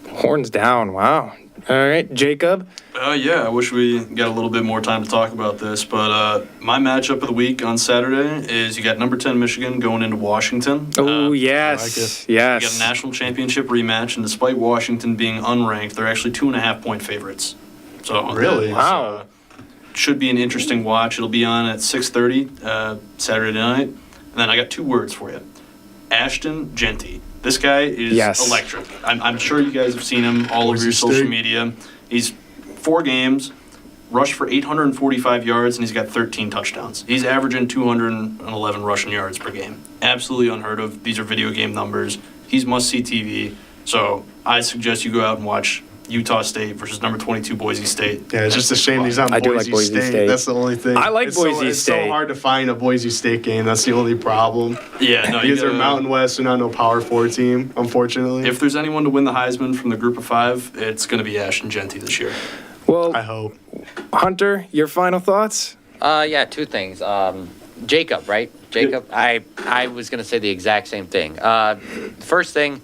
Horns down. Wow. All right, Jacob. Yeah, I wish we got a little bit more time to talk about this, but my matchup of the week on Saturday is you got number 10 Michigan going into Washington. Oh, I yes. like it. You got a Yes. national championship rematch, and despite Washington being unranked, they're actually 2.5-point favorites. So Really? it's, Wow. should be an interesting watch. It'll be on at 6:30 Saturday night. And then I got 2 words for you: Ashton Genty. This guy is Yes. electric. I'm sure you guys have seen him all over Boise your social State. media. He's 4 games, rushed for 845 yards, and he's got 13 touchdowns. He's averaging 211 rushing yards per game. Absolutely unheard of. These are video game numbers. He's must-see TV. So I suggest you go out and watch Utah State versus number 22 Boise State. Yeah, it's just a shame he's on I do like Boise, Boise State. That's the only thing. I like It's Boise It's State. so hard to find a Boise State game. That's the only problem. Yeah, no, you Because they're gotta- Mountain West, they're not no Power 4 team, unfortunately. If there's anyone to win the Heisman from the group of 5, it's going to be Ashton Genty this year. Well, I hope. Hunter, your final thoughts? Yeah, 2 things. Jacob, right? Jacob. I was gonna say the exact same thing. First thing,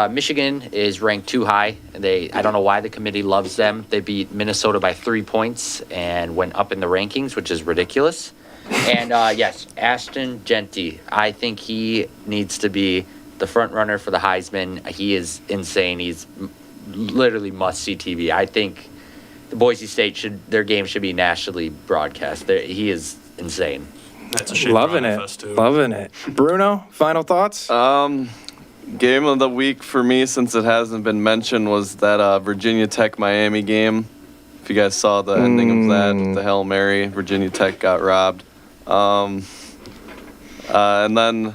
Michigan is ranked too high. I don't know why the committee loves them. They beat Minnesota by 3 points and went up in the rankings, which is ridiculous. And yes, Ashton Genty. I think he needs to be the front runner for the Heisman. He is insane. He's literally must-see TV. I think the Boise State their game should be nationally broadcast. He is insane. That's a shame. Loving it. Loving it. Bruno, final thoughts? Game of the week for me, since it hasn't been mentioned, was that Virginia Tech Miami game. If you guys saw the ending of that, with the Hail Mary, Virginia Tech got robbed. And then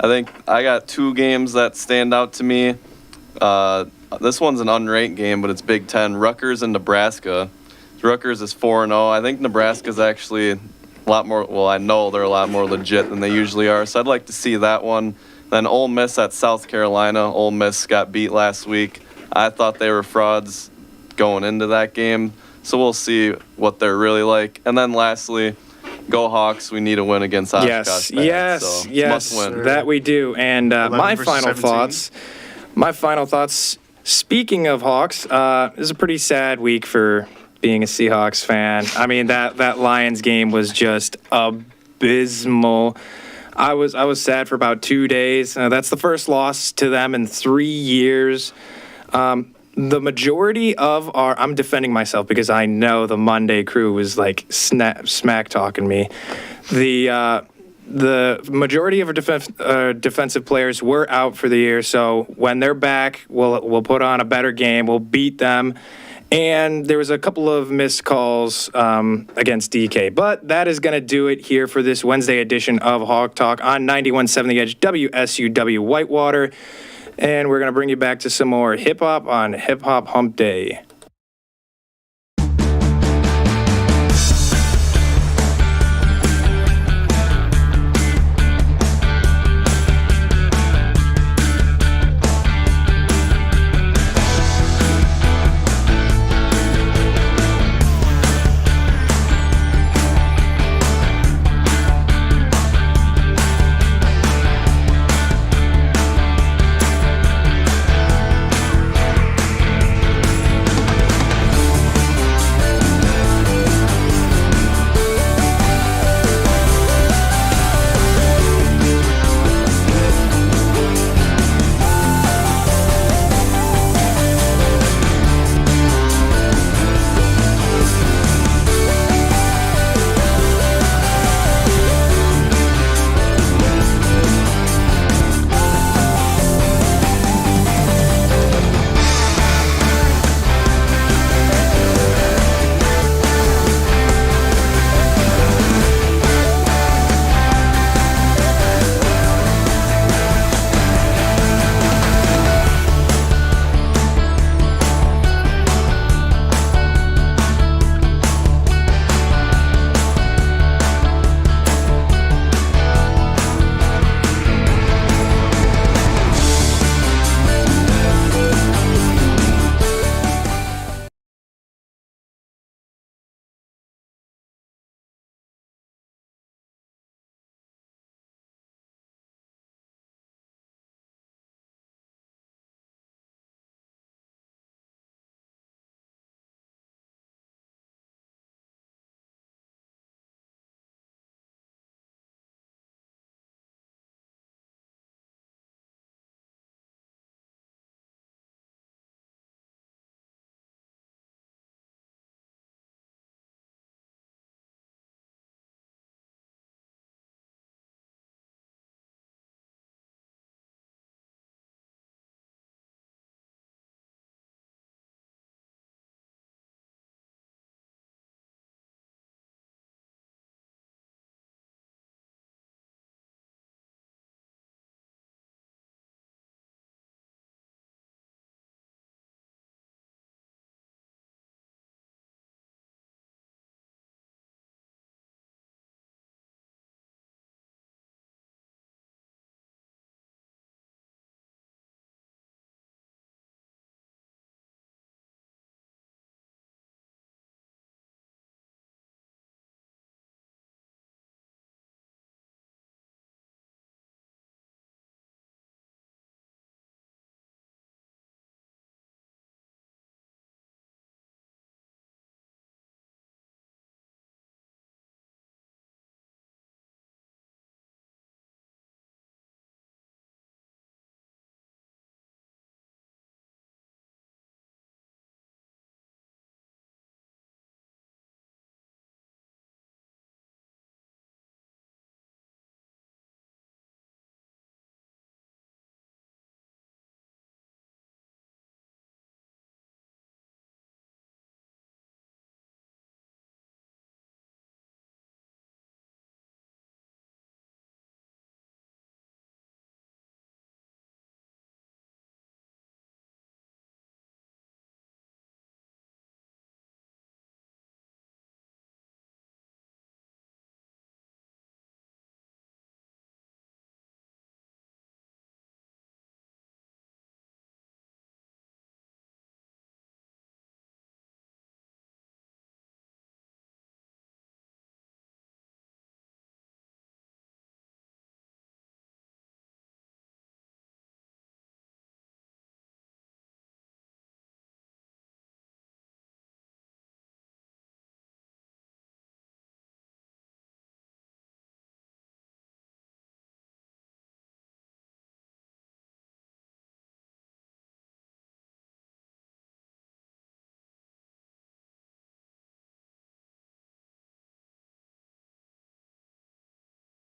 I think I got 2 games that stand out to me. This one's an unranked game, but it's Big Ten. Rutgers and Nebraska. Rutgers is 4-0. I think Nebraska's actually a lot more, well, I know they're a lot more legit than they usually are, so I'd like to see that one. Then Ole Miss at South Carolina. Ole Miss got beat last week. I thought they were frauds going into that game, so we'll see what they're really like. And then lastly, go Hawks. We need a win against Oshkosh. Yes, Must win. that we do. And 11 my versus final 17. thoughts, speaking of Hawks, it was a pretty sad week for being a Seahawks fan. I mean, that Lions game was just abysmal. I was sad for about 2 days. That's the first loss to them in 3 years. The majority of I'm defending myself because I know the Monday crew was like smack talking me. The majority of our defensive players were out for the year, so when they're back, we'll put on a better game. We'll beat them. And there was a couple of missed calls against DK. But that is going to do it here for this Wednesday edition of Hawk Talk on 91.7 The Edge, WSUW Whitewater. And we're going to bring you back to some more hip-hop on Hip Hop Hump Day.